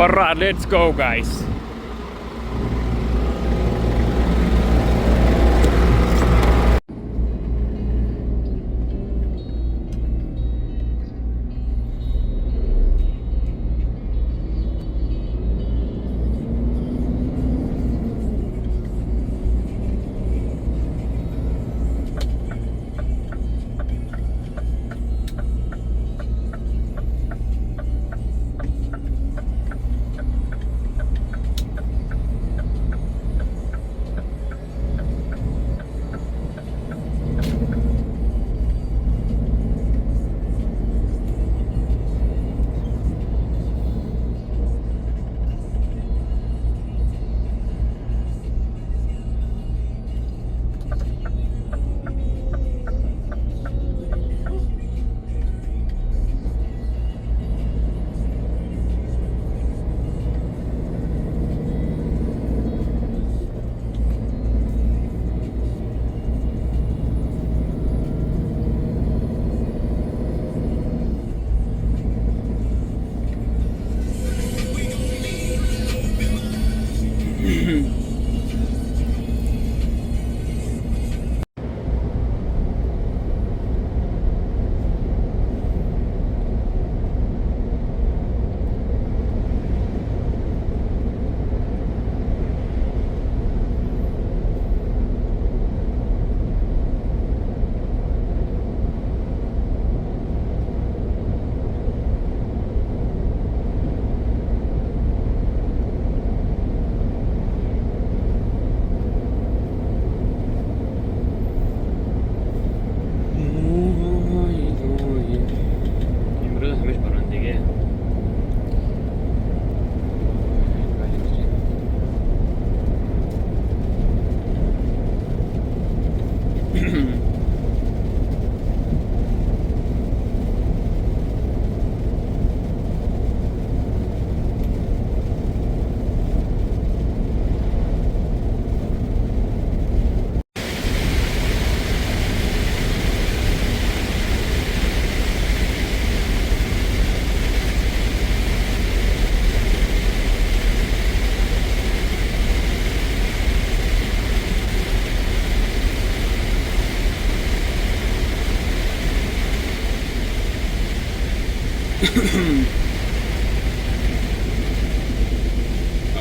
Alright, let's go guys.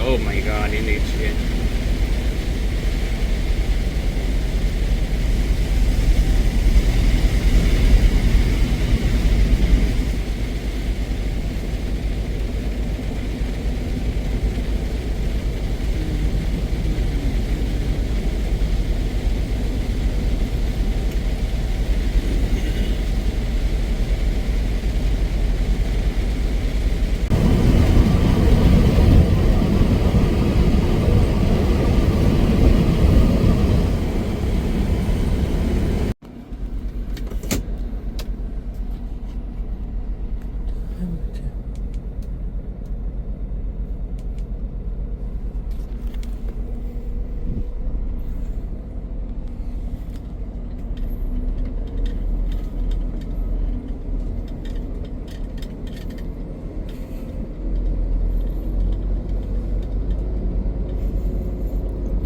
Oh my god, ini shit.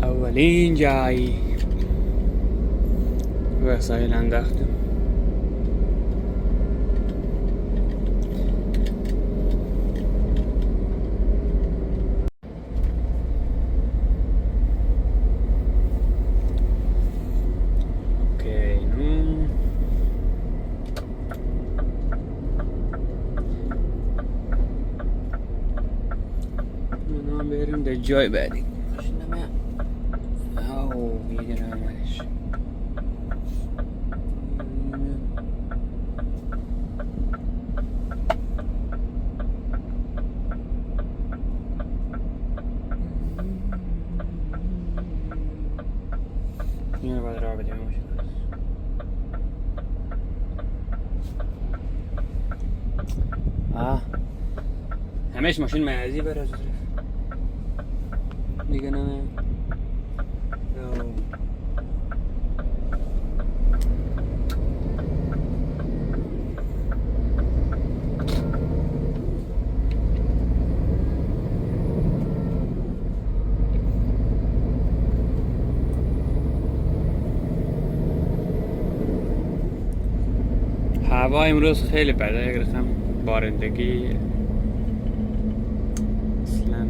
اولین جایی وسایل انداختم. اوکی نو بریم در جای بعدی. میدونمش اینو باید راه بدیم ماشین همش ماشین معزی بره از دیگه نه vaim röstet helipäätä eikä sam barin teki slam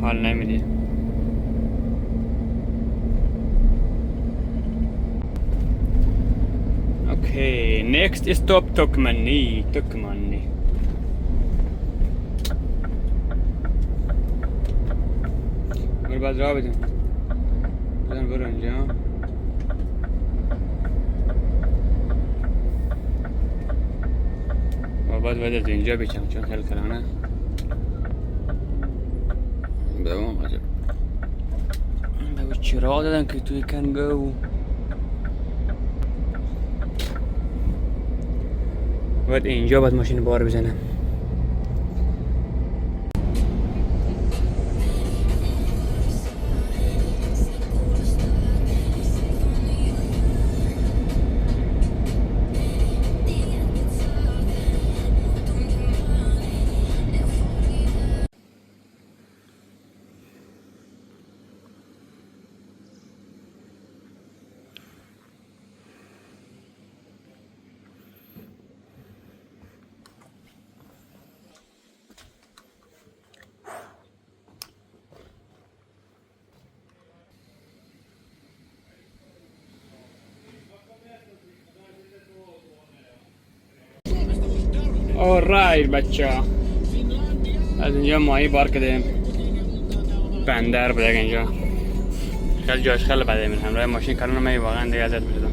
hal nämidi. Okay, next is stop Tokmanni. بعد رابط بدن برو اینجا و بعد باید اینجا بیچم چون خیلی کلانه دوام عجب بگو چرا دادن که توی کن گو باید اینجا باید ماشین بار بزنم Alright बच्चा از اینجا ماهی بار کردیم بندر بوده اینجا خیلی جاش خیلی بده من همراه ماشین کارون من واقعا دیگه ازت میشدم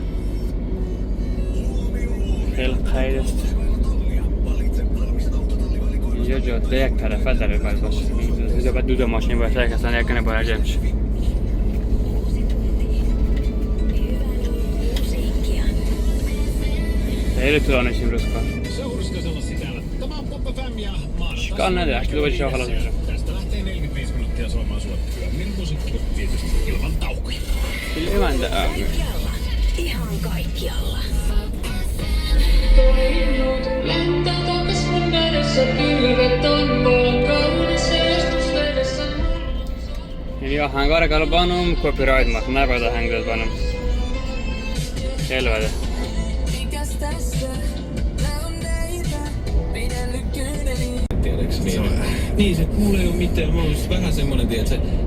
خیلی قید است اینجا جاده یک طرفه داره باید باشه اینجا باید دو ماشین باشه که اصلا یکنه باید جمع شه خیلی طولانش امروز کار Kann nähdä, äkki tuo iso haluaa. Tästä lähtee 45 minuuttia soimaan sulle Min musiikki tietysti ilman taukoja. Kyllä emäntä aamu. Ihan kaikkialla. Lentää takas mun edessä, pilvet on vaan kaunis edustusvedessä. Eli hän karkalla panum copyright-mat, näpätä hänkyt panum. Selvä. Mikäs tässä? Nää on neitä, pidellyt kyyneliin. Tiedäks niin se kuule ei oo mitään. Mä oon vähän semmonen,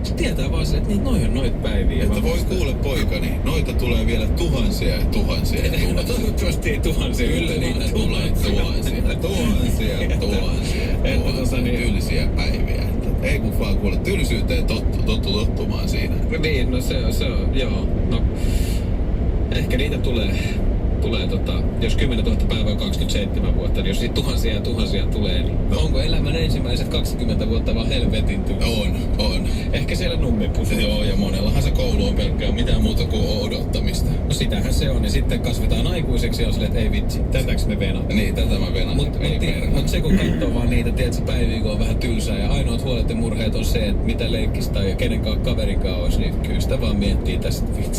se tietää vaan se, että noi on noit päiviä. Että voi kuule poikani, noita tulee vielä tuhansia ja tuhansia ja tuhansia. Toivottavasti ei tuhansia. Kyllä niitä tulee tuhansia. Tuhansia. Tylsiä päiviä. Ei kun vaan kuule tylsyyteen tottumaan siinä. Niin, no se on, joo. No, ehkä niitä tulee jos 10 000 päivää on 27 vuotta, niin jos siitä tuhansia ja tuhansia tulee, niin onko elämän ensimmäiset 20 vuotta vaan helvetin tylsä? On. Ehkä siellä nummipusilla. Joo, ja monellahan se koulu on pelkkää mitään muuta kuin odottamista. No sitähän se on, ja sitten kasvetaan aikuiseksi ja on silleen, että ei vitsi, tätäks me venataan? Niin, tätä mä venaan. Mutta se kun katsoo vaan niitä, tiedätkö, päiviä, kun on vähän tylsää, ja ainoat huolet ja murheet on se, että mitä leikkistä tai kenen kaverinkaan olisi, niin kyllä sitä vaan miettii tästä vitsi.